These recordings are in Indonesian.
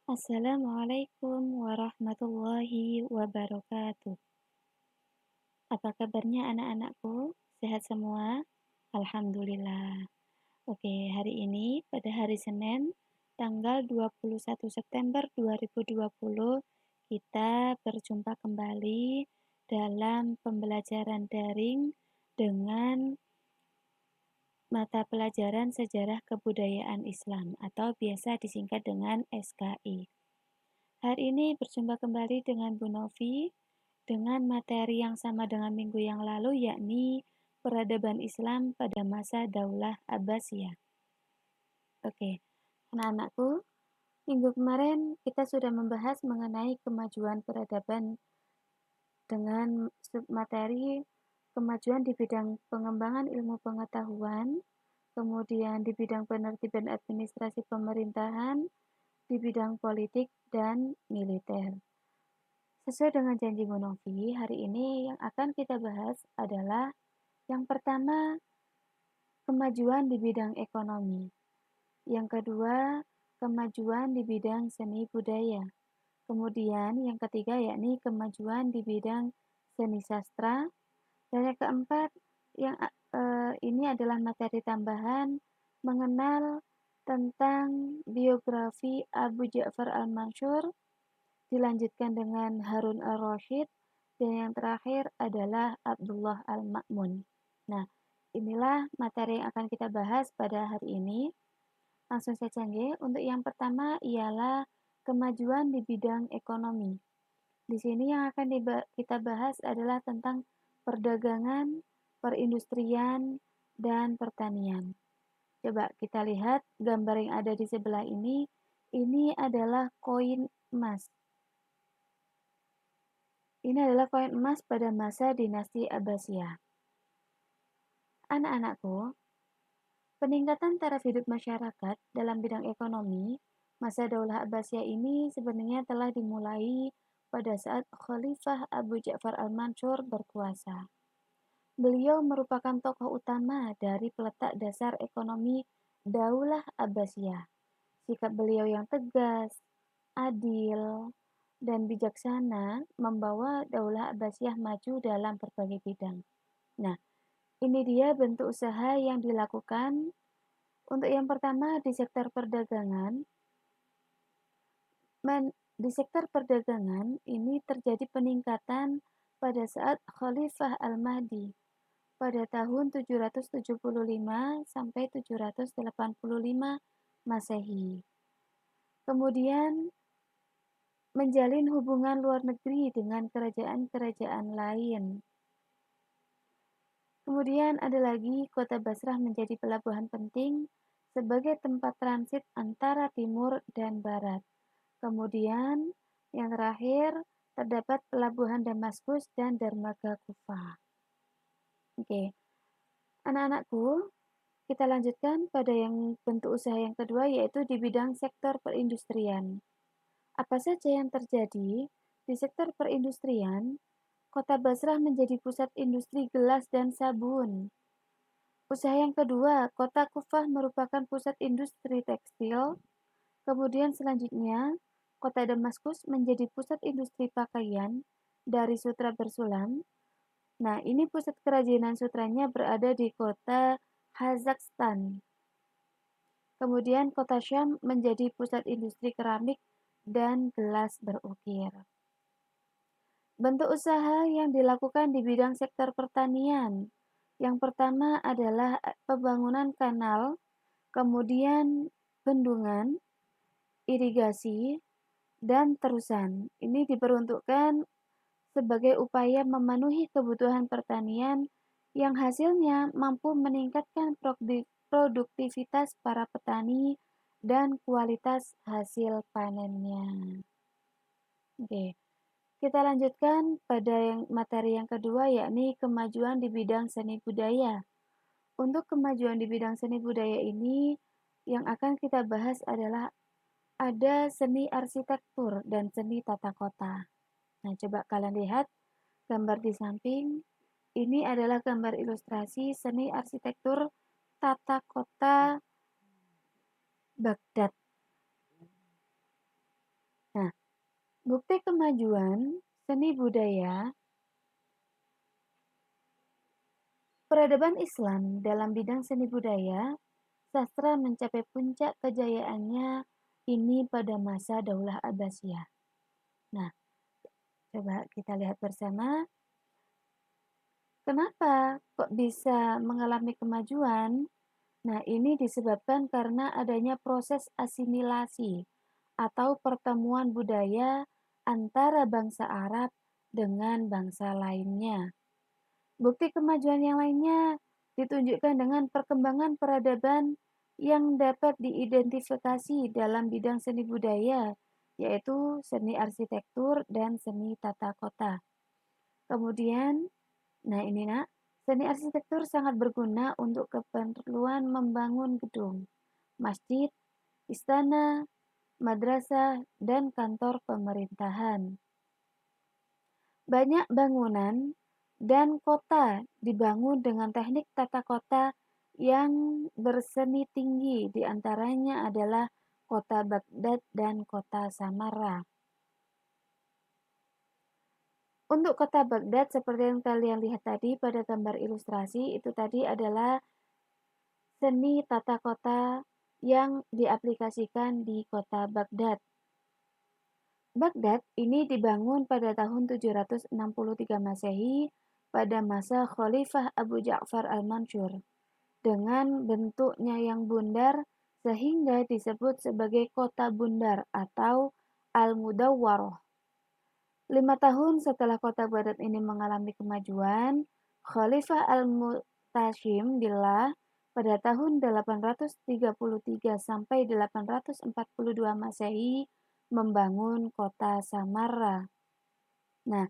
Assalamualaikum warahmatullahi wabarakatuh. Apa kabarnya anak-anakku? Sehat semua? Alhamdulillah. Oke, hari ini pada hari Senin tanggal 21 September 2020 kita berjumpa kembali dalam pembelajaran daring dengan mata pelajaran Sejarah Kebudayaan Islam atau biasa disingkat dengan SKI. Hari ini berjumpa kembali dengan Bu Novi dengan materi yang sama dengan minggu yang lalu, yakni peradaban Islam pada masa Daulah Abbasiyah. Oke, anak-anakku, minggu kemarin kita sudah membahas mengenai kemajuan peradaban dengan submateri kemajuan di bidang pengembangan ilmu pengetahuan, kemudian di bidang penertiban administrasi pemerintahan, di bidang politik dan militer. Sesuai dengan janji Bu Novi, hari ini yang akan kita bahas adalah yang pertama, kemajuan di bidang ekonomi. Yang kedua, kemajuan di bidang seni budaya. Kemudian yang ketiga yakni kemajuan di bidang seni sastra. Dan yang keempat, ini adalah materi tambahan mengenal tentang biografi Abu Ja'far al-Mansur, dilanjutkan dengan Harun al-Rasyid, dan yang terakhir adalah Abdullah al-Ma'mun. Nah, inilah materi yang akan kita bahas pada hari ini. Langsung saja nggih. Untuk yang pertama ialah kemajuan di bidang ekonomi. Di sini yang akan kita bahas adalah tentang perdagangan, perindustrian, dan pertanian. Coba kita lihat gambar yang ada di sebelah ini. Ini adalah koin emas. Ini adalah koin emas pada masa dinasti Abbasiyah. Anak-anakku, peningkatan taraf hidup masyarakat dalam bidang ekonomi masa Daulah Abbasiyah ini sebenarnya telah dimulai pada saat Khalifah Abu Ja'far al-Mansur berkuasa. Beliau merupakan tokoh utama dari peletak dasar ekonomi Daulah Abbasiyah. Sikap beliau yang tegas, adil, dan bijaksana membawa Daulah Abbasiyah maju dalam berbagai bidang. Nah, ini dia bentuk usaha yang dilakukan. Untuk yang pertama di sektor perdagangan. Di sektor perdagangan ini terjadi peningkatan pada saat Khalifah Al-Mahdi pada tahun 775 sampai 785 Masehi. Kemudian menjalin hubungan luar negeri dengan kerajaan-kerajaan lain. Kemudian ada lagi kota Basrah menjadi pelabuhan penting sebagai tempat transit antara timur dan barat. Kemudian yang terakhir terdapat pelabuhan Damaskus dan dermaga Kufah. Oke. Anak-anakku, kita lanjutkan pada yang bentuk usaha yang kedua, yaitu di bidang sektor perindustrian. Apa saja yang terjadi di sektor perindustrian? Kota Basrah menjadi pusat industri gelas dan sabun. Usaha yang kedua, kota Kufah merupakan pusat industri tekstil. Kemudian selanjutnya, kota Damaskus menjadi pusat industri pakaian dari sutra bersulam. Nah, ini pusat kerajinan sutranya berada di kota Kazakhstan. Kemudian kota Syam menjadi pusat industri keramik dan gelas berukir. Bentuk usaha yang dilakukan di bidang sektor pertanian. Yang pertama adalah pembangunan kanal, kemudian bendungan, irigasi, dan terusan. Ini diperuntukkan sebagai upaya memenuhi kebutuhan pertanian yang hasilnya mampu meningkatkan produktivitas para petani dan kualitas hasil panennya. Oke, kita lanjutkan pada materi yang kedua, yakni kemajuan di bidang seni budaya. Untuk kemajuan di bidang seni budaya ini, yang akan kita bahas adalah ada seni arsitektur dan seni tata kota. Nah, coba kalian lihat gambar di samping. Ini adalah gambar ilustrasi seni arsitektur tata kota Baghdad. Nah, bukti kemajuan seni budaya peradaban Islam dalam bidang seni budaya, sastra mencapai puncak kejayaannya ini pada masa Daulah Abbasiyah. Nah, coba kita lihat bersama, kenapa kok bisa mengalami kemajuan? Nah, ini disebabkan karena adanya proses asimilasi atau pertemuan budaya antara bangsa Arab dengan bangsa lainnya. Bukti kemajuan yang lainnya ditunjukkan dengan perkembangan peradaban yang dapat diidentifikasi dalam bidang seni budaya, yaitu seni arsitektur dan seni tata kota. Kemudian, nah ini nak, seni arsitektur sangat berguna untuk keperluan membangun gedung, masjid, istana, madrasah, dan kantor pemerintahan. Banyak bangunan dan kota dibangun dengan teknik tata kota yang berseni tinggi, di antaranya adalah kota Baghdad dan kota Samarra. Untuk kota Baghdad, seperti yang kalian lihat tadi pada gambar ilustrasi, itu tadi adalah seni tata kota yang diaplikasikan di kota Baghdad. Baghdad ini dibangun pada tahun 763 Masehi pada masa Khalifah Abu Ja'far al-Mansur dengan bentuknya yang bundar sehingga disebut sebagai kota bundar atau Al-Mudawwarah. 5 tahun setelah kota Baghdad ini mengalami kemajuan, Khalifah Al-Mu'tasim Billah pada tahun 833 sampai 842 Masehi membangun kota Samarra. Nah,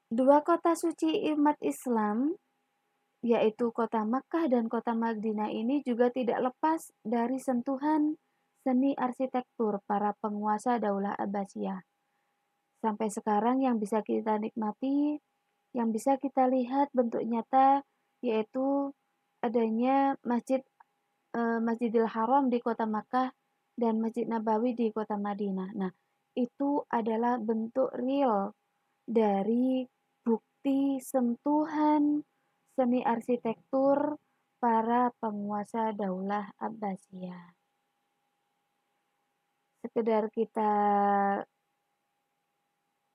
dua kota suci umat Islam, yaitu kota Makkah dan kota Madinah ini juga tidak lepas dari sentuhan seni arsitektur para penguasa Daulah Abbasiyah. Sampai sekarang yang bisa kita nikmati, yang bisa kita lihat bentuk nyata, yaitu adanya Masjidil Haram di kota Makkah dan Masjid Nabawi di kota Madinah. Nah, itu adalah bentuk real dari bukti sentuhan seni arsitektur para penguasa Daulah Abbasiyah. Sekedar kita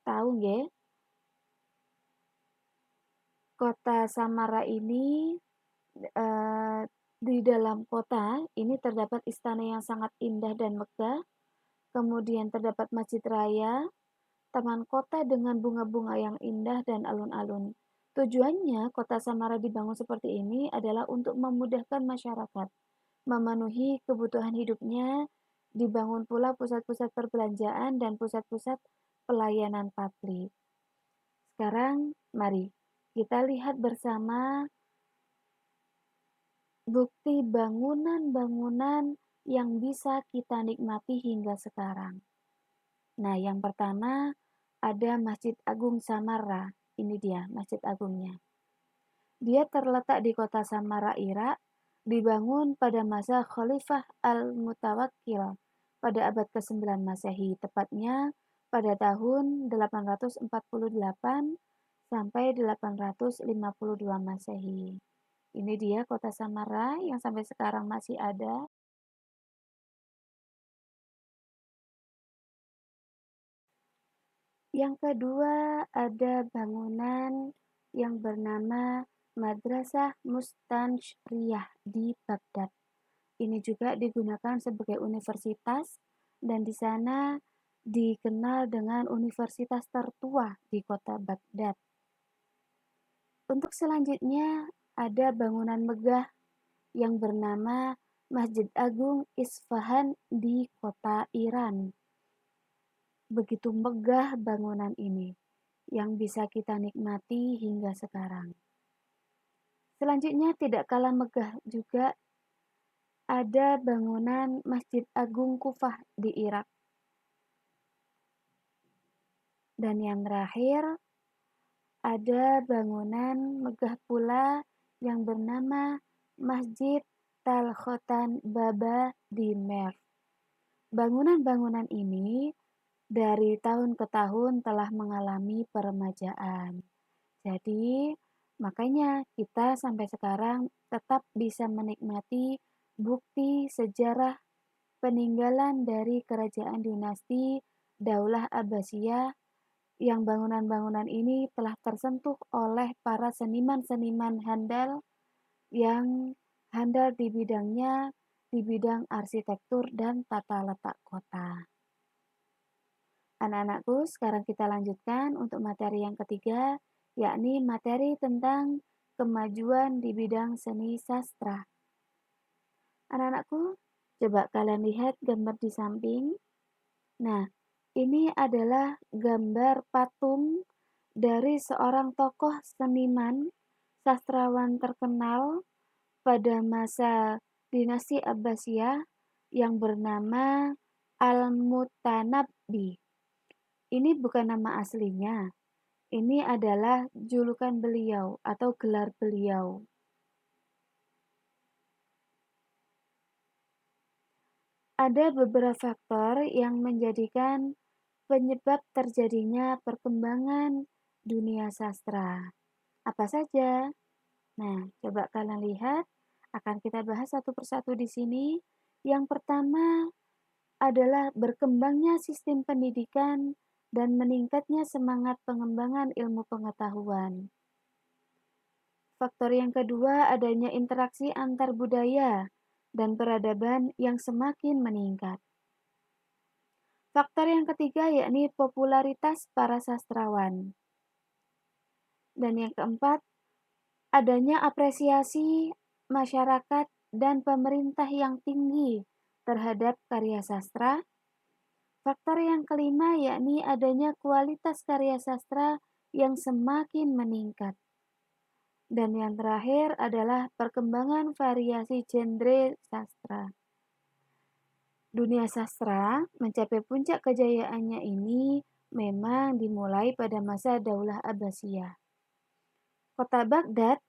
tahu nggih, kota Samarra ini di dalam kota ini terdapat istana yang sangat indah dan megah, kemudian terdapat masjid raya, taman kota dengan bunga-bunga yang indah dan alun-alun. Tujuannya kota Samarra dibangun seperti ini adalah untuk memudahkan masyarakat memenuhi kebutuhan hidupnya, dibangun pula pusat-pusat perbelanjaan dan pusat-pusat pelayanan publik. Sekarang mari kita lihat bersama bukti bangunan-bangunan yang bisa kita nikmati hingga sekarang. Nah, yang pertama ada Masjid Agung Samarra. Ini dia Masjid Agungnya. Dia terletak di kota Samarra, Irak, dibangun pada masa Khalifah Al-Mutawakkil pada abad ke-9 Masehi, tepatnya pada tahun 848 sampai 852 Masehi. Ini dia kota Samarra yang sampai sekarang masih ada. Yang kedua ada bangunan yang bernama Madrasah Mustansyriyah di Baghdad. Ini juga digunakan sebagai universitas dan di sana dikenal dengan universitas tertua di kota Baghdad. Untuk selanjutnya ada bangunan megah yang bernama Masjid Agung Isfahan di kota Iran. Begitu megah bangunan ini yang bisa kita nikmati hingga sekarang. Selanjutnya tidak kalah megah juga ada bangunan Masjid Agung Kufah di Irak. Dan yang terakhir ada bangunan megah pula yang bernama Masjid Talkhotan Baba di Merv. bangunan-bangunan ini dari tahun ke tahun telah mengalami peremajaan. Jadi, makanya kita sampai sekarang tetap bisa menikmati bukti sejarah peninggalan dari kerajaan dinasti Daulah Abbasiyah yang bangunan-bangunan ini telah tersentuh oleh para seniman-seniman handal yang handal di bidangnya, di bidang arsitektur dan tata letak kota. Anak-anakku, sekarang kita lanjutkan untuk materi yang ketiga, yakni materi tentang kemajuan di bidang seni sastra. Anak-anakku, coba kalian lihat gambar di samping. Nah, ini adalah gambar patung dari seorang tokoh seniman sastrawan terkenal pada masa dinasti Abbasiyah yang bernama Al-Mutanabbi. Ini bukan nama aslinya. Ini adalah julukan beliau atau gelar beliau. Ada beberapa faktor yang menjadikan penyebab terjadinya perkembangan dunia sastra. Apa saja? Nah, coba kalian lihat. Akan kita bahas satu persatu di sini. Yang pertama adalah berkembangnya sistem pendidikan dan meningkatnya semangat pengembangan ilmu pengetahuan. Faktor yang kedua adanya interaksi antar budaya dan peradaban yang semakin meningkat. Faktor yang ketiga yakni popularitas para sastrawan. Dan yang keempat, adanya apresiasi masyarakat dan pemerintah yang tinggi terhadap karya sastra. Faktor yang kelima yakni adanya kualitas karya sastra yang semakin meningkat. Dan yang terakhir adalah perkembangan variasi genre sastra. Dunia sastra mencapai puncak kejayaannya ini memang dimulai pada masa Daulah Abbasiyah. Kota Baghdad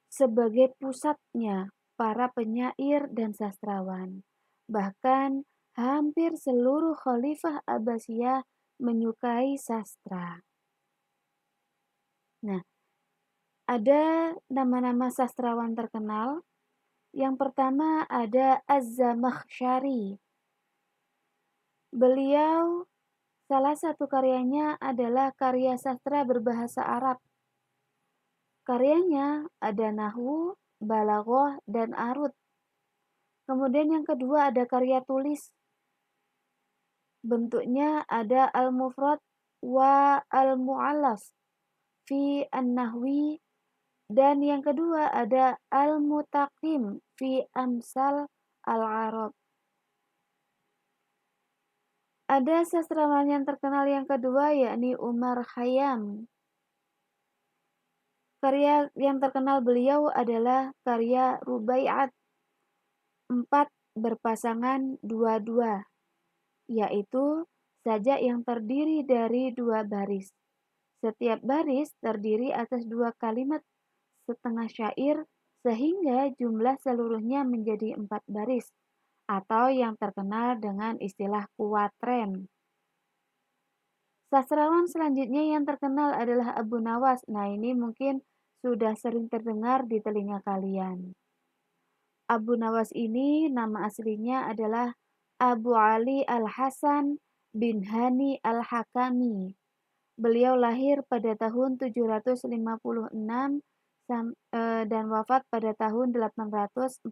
sebagai pusatnya para penyair dan sastrawan. Bahkan hampir seluruh khalifah Abbasiyah menyukai sastra. Nah, ada nama-nama sastrawan terkenal. Yang pertama ada Az-Zamakhsyari. Beliau salah satu karyanya adalah karya sastra berbahasa Arab. Karyanya ada nahwu, balaghah, dan arud. Kemudian yang kedua ada karya tulis. Bentuknya ada al-mufrad wa al-mu'allaf fi an-nahwi, dan yang kedua ada al-mutaqim fi amsal al-arab. Ada sastrawan yang terkenal yang kedua yakni Umar Khayyam. Karya yang terkenal beliau adalah karya Rubai'at 4 berpasangan 22, yaitu sajak yang terdiri dari 2 baris. Setiap baris terdiri atas 2 kalimat setengah syair sehingga jumlah seluruhnya menjadi 4 baris atau yang terkenal dengan istilah kuatren. Sastrawan selanjutnya yang terkenal adalah Abu Nawas. Nah, ini mungkin sudah sering terdengar di telinga kalian. Abu Nawas ini nama aslinya adalah Abu Ali Al-Hasan bin Hani Al-Hakami. Beliau lahir pada tahun 756 dan wafat pada tahun 814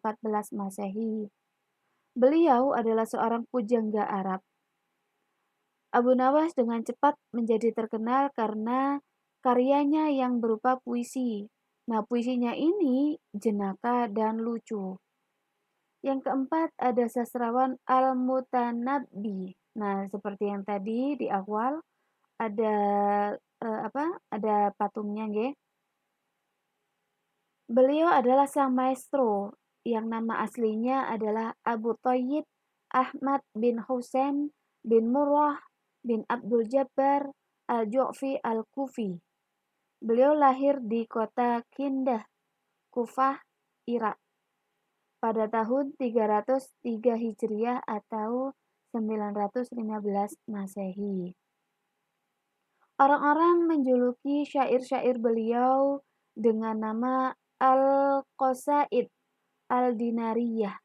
Masehi. Beliau adalah seorang pujangga Arab. Abu Nawas dengan cepat menjadi terkenal karena karyanya yang berupa puisi. Nah, puisinya ini jenaka dan lucu. Yang keempat ada sastrawan Al-Mutanabbi. Nah, seperti yang tadi di awal ada Ada patungnya, nggih. Beliau adalah sang maestro yang nama aslinya adalah Abu Thayyib Ahmad bin Husain bin Murrah bin Abdul Jabbar Al-Ju'fi Al-Kufi. Beliau lahir di kota Kindah, Kufah, Irak pada tahun 303 Hijriah atau 915 Masehi. Orang-orang menjuluki syair-syair beliau dengan nama Al-Qasaid Al-Dinariyah,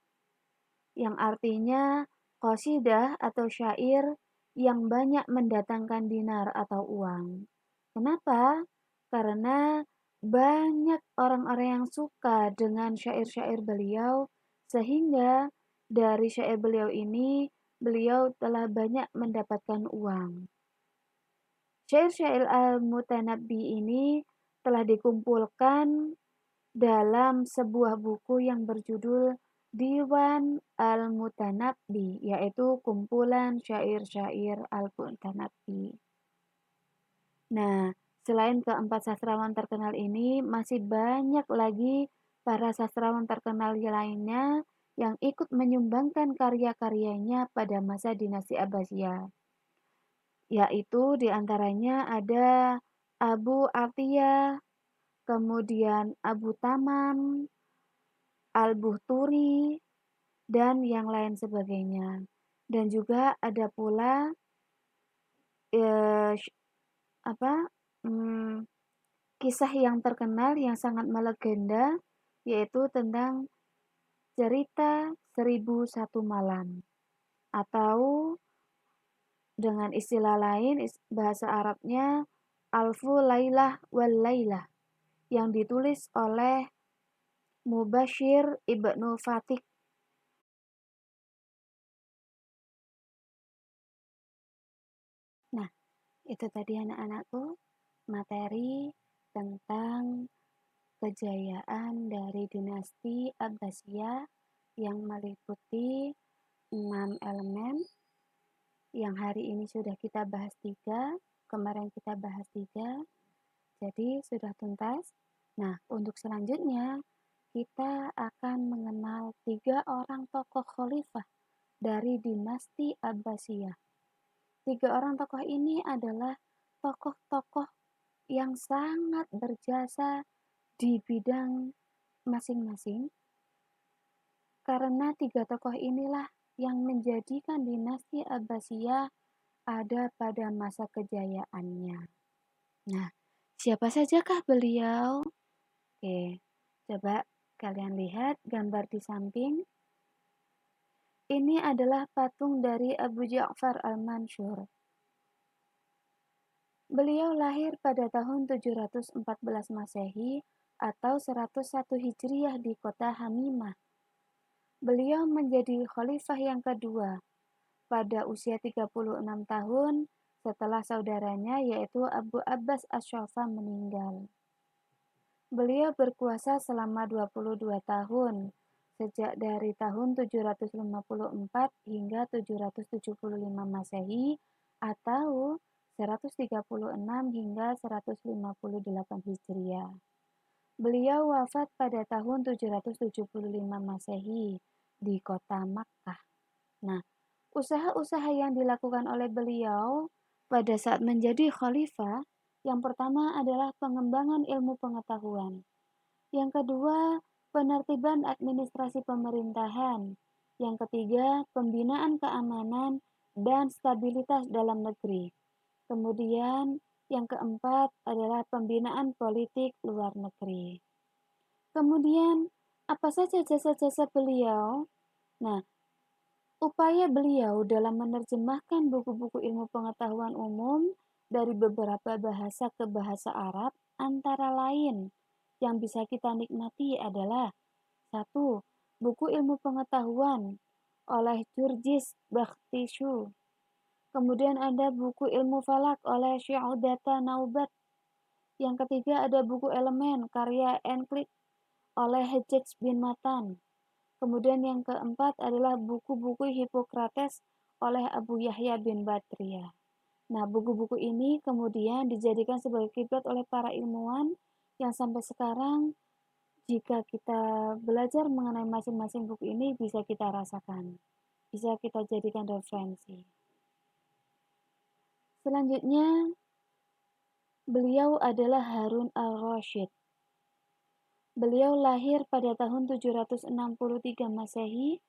yang artinya qasidah atau syair yang banyak mendatangkan dinar atau uang. Kenapa? Karena banyak orang-orang yang suka dengan syair-syair beliau, sehingga dari syair beliau ini beliau telah banyak mendapatkan uang. Syair-syair Al-Mutanabbi ini telah dikumpulkan dalam sebuah buku yang berjudul Diwan Al-Mutanabbi, yaitu kumpulan syair-syair Al-Mutanabbi. Nah, selain keempat sastrawan terkenal ini, masih banyak lagi para sastrawan terkenal lainnya yang ikut menyumbangkan karya-karyanya pada masa dinasti Abbasiyah. Yaitu diantaranya ada Abu Atiyah, kemudian Abu Tamam, Al-Buhturi, dan yang lain sebagainya. Dan juga ada pula eh, kisah yang terkenal yang sangat melegenda, yaitu tentang cerita 1001 malam, atau dengan istilah lain bahasa Arabnya Alfu Lailah wal Lailah, yang ditulis oleh Mubashir Ibnu Fatih. Nah, itu tadi anak-anakku materi tentang kejayaan dari dinasti Abbasiyah yang meliputi 6 elemen, yang hari ini sudah kita bahas 3, kemarin kita bahas 3, jadi sudah tuntas. Nah, untuk selanjutnya kita akan mengenal 3 orang tokoh khalifah dari dinasti Abbasiyah. 3 orang tokoh ini adalah tokoh-tokoh yang sangat berjasa di bidang masing-masing, karena 3 tokoh inilah yang menjadikan dinasti Abbasiyah ada pada masa kejayaannya. Nah, siapa sajakah beliau? Oke, coba kalian lihat gambar di samping. Ini adalah patung dari Abu Ja'far Al-Mansur. Beliau lahir pada tahun 714 Masehi atau 101 Hijriah di kota Hamimah. Beliau menjadi khalifah yang kedua pada usia 36 tahun setelah saudaranya yaitu Abu Abbas Asy-Syafa meninggal. Beliau berkuasa selama 22 tahun, sejak dari tahun 754 hingga 775 Masehi atau 136 hingga 158 Hijriah. Beliau wafat pada tahun 775 Masehi di kota Makkah. Nah, usaha-usaha yang dilakukan oleh beliau pada saat menjadi khalifah, yang pertama adalah pengembangan ilmu pengetahuan. Yang kedua, penertiban administrasi pemerintahan. Yang ketiga, pembinaan keamanan dan stabilitas dalam negeri. Kemudian, yang keempat adalah pembinaan politik luar negeri. Kemudian, apa saja jasa-jasa beliau? Nah, upaya beliau dalam menerjemahkan buku-buku ilmu pengetahuan umum dari beberapa bahasa ke bahasa Arab antara lain yang bisa kita nikmati adalah 1. Buku ilmu pengetahuan oleh Jurjis Bakhtishu. Kemudian ada buku ilmu falak oleh Syu'udata Naubat. Yang ketiga ada buku elemen karya Enklit oleh Hejjaj bin Matan. Kemudian yang keempat adalah buku-buku Hippokrates oleh Abu Yahya bin Batriyah. Nah, buku-buku ini kemudian dijadikan sebagai kiblat oleh para ilmuwan yang sampai sekarang jika kita belajar mengenai masing-masing buku ini bisa kita rasakan, bisa kita jadikan referensi. Selanjutnya, beliau adalah Harun al-Rasyid. Beliau lahir pada tahun 763 Masehi.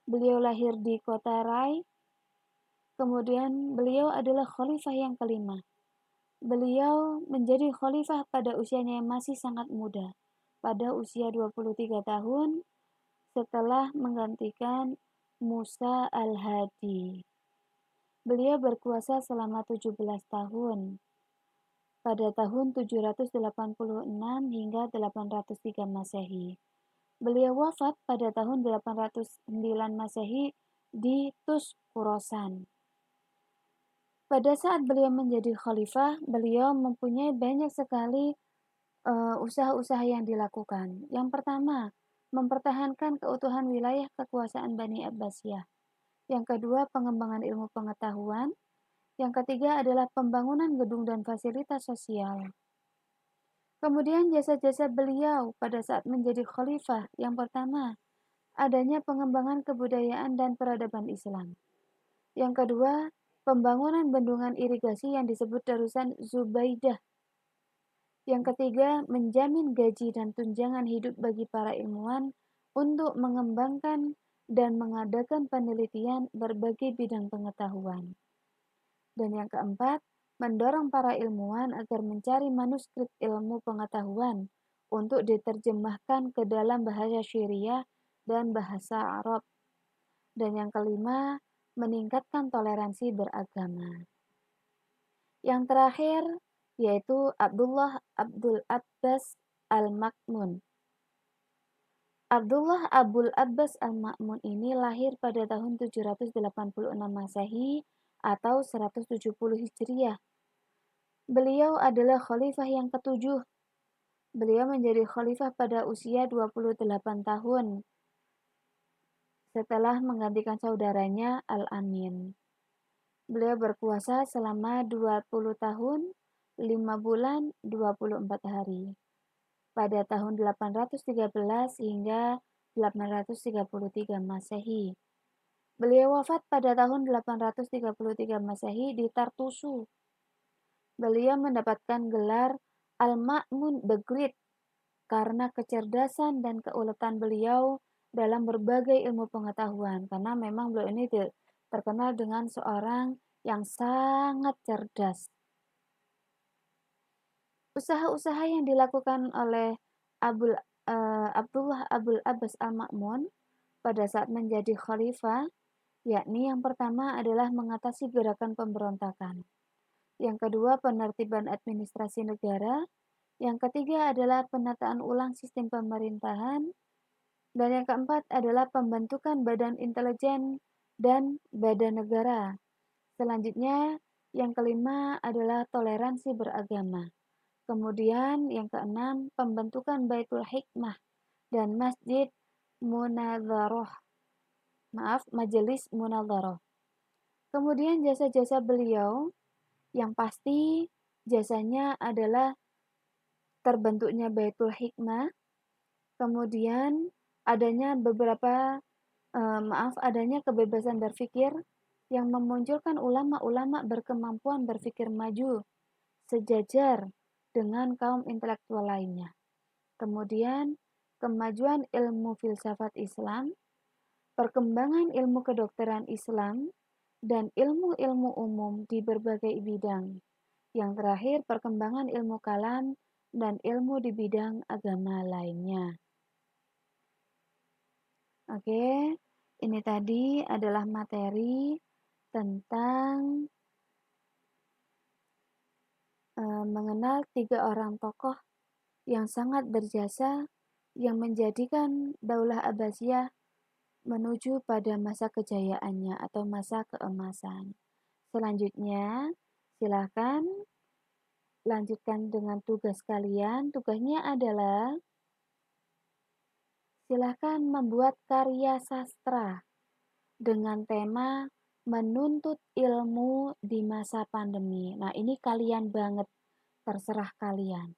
Beliau lahir di kota Rai. Kemudian beliau adalah khalifah yang kelima. Beliau menjadi khalifah pada usianya yang masih sangat muda, pada usia 23 tahun setelah menggantikan Musa al-Hadi. Beliau berkuasa selama 17 tahun pada tahun 786 hingga 803 Masehi. Beliau wafat pada tahun 809 Masehi di Tus Khurasan. Pada saat beliau menjadi khalifah, beliau mempunyai banyak sekali usaha-usaha yang dilakukan. Yang pertama, mempertahankan keutuhan wilayah kekuasaan Bani Abbasiyah. Yang kedua, pengembangan ilmu pengetahuan. Yang ketiga adalah pembangunan gedung dan fasilitas sosial. Kemudian jasa-jasa beliau pada saat menjadi khalifah. Yang pertama, adanya pengembangan kebudayaan dan peradaban Islam. Yang kedua, pembangunan bendungan irigasi yang disebut Darusan Zubaidah. Yang ketiga, menjamin gaji dan tunjangan hidup bagi para ilmuwan untuk mengembangkan dan mengadakan penelitian berbagai bidang pengetahuan. Dan yang keempat, mendorong para ilmuwan agar mencari manuskrip ilmu pengetahuan untuk diterjemahkan ke dalam bahasa Syriah dan bahasa Arab. Dan yang kelima, meningkatkan toleransi beragama. Yang terakhir yaitu Abdullah Abdul Abbas Al-Ma'mun. Abdullah Abdul Abbas Al-Ma'mun ini lahir pada tahun 786 Masehi atau 170 Hijriah. Beliau adalah khalifah yang ketujuh. Beliau menjadi khalifah pada usia 28 tahun setelah menggantikan saudaranya Al-Amin. Beliau berkuasa selama 20 tahun, 5 bulan, 24 hari. Pada tahun 813 hingga 833 Masehi. Beliau wafat pada tahun 833 Masehi di Tartusu. Beliau mendapatkan gelar Al-Ma'mun the Great karena kecerdasan dan keuletan beliau dalam berbagai ilmu pengetahuan. Karena memang beliau ini terkenal dengan seorang yang sangat cerdas. Usaha-usaha yang dilakukan oleh Abdullah Abdul Abbas Al-Ma'mun pada saat menjadi khalifah, yakni yang pertama adalah mengatasi gerakan pemberontakan. Yang kedua, penertiban administrasi negara. Yang ketiga adalah penataan ulang sistem pemerintahan. Dan yang keempat adalah pembentukan badan intelijen dan badan negara. Selanjutnya, yang kelima adalah toleransi beragama. Kemudian yang keenam, pembentukan Baitul Hikmah dan Masjid Munadharah. Majelis Munadharah. Kemudian jasa-jasa beliau yang pasti jasanya adalah terbentuknya Baitul Hikmah, kemudian adanya adanya kebebasan berpikir yang memunculkan ulama-ulama berkemampuan berpikir maju sejajar dengan kaum intelektual lainnya. Kemudian kemajuan ilmu filsafat Islam, perkembangan ilmu kedokteran Islam, dan ilmu-ilmu umum di berbagai bidang. Yang terakhir, perkembangan ilmu kalam dan ilmu di bidang agama lainnya. Oke, ini tadi adalah materi tentang mengenal 3 orang tokoh yang sangat berjasa yang menjadikan Daulah Abbasiyah menuju pada masa kejayaannya atau masa keemasan. Selanjutnya, silakan lanjutkan dengan tugas kalian. Tugasnya adalah silakan membuat karya sastra dengan tema menuntut ilmu di masa pandemi. Nah, ini kalian banget, terserah kalian.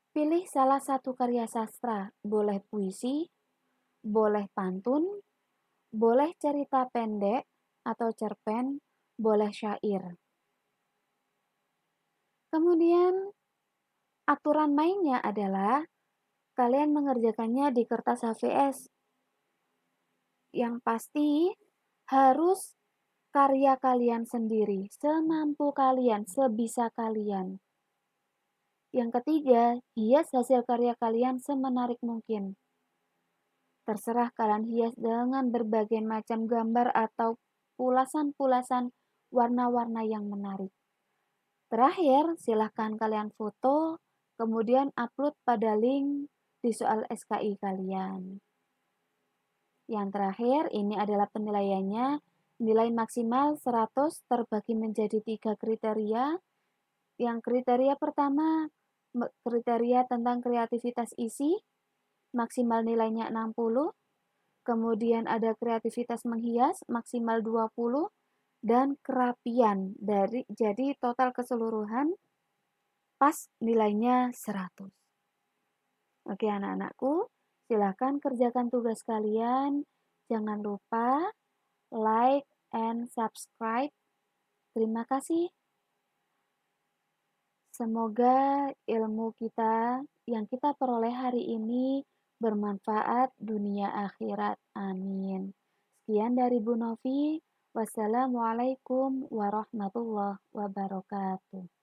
Pilih salah satu karya sastra, boleh puisi, boleh pantun, boleh cerita pendek atau cerpen, boleh syair. Kemudian aturan mainnya adalah kalian mengerjakannya di kertas HVS. Yang pasti Harus karya kalian sendiri, semampu kalian, sebisa kalian. Yang ketiga, hias hasil karya kalian semenarik mungkin. Terserah kalian hias dengan berbagai macam gambar atau pulasan-pulasan warna-warna yang menarik. Terakhir, silahkan kalian foto, kemudian upload pada link di soal SKI kalian. Yang terakhir, ini adalah penilaiannya. Nilai maksimal 100 terbagi menjadi 3 kriteria. Yang kriteria pertama, kriteria tentang kreativitas isi, maksimal nilainya 60. Kemudian ada kreativitas menghias, maksimal 20. Dan kerapian, jadi total keseluruhan pas nilainya 100. Oke anak-anakku, silahkan kerjakan tugas kalian. Jangan lupa like and subscribe. Terima kasih. Semoga ilmu kita yang kita peroleh hari ini bermanfaat dunia akhirat. Amin. Sekian dari Bu Novi. Wassalamualaikum warahmatullahi wabarakatuh.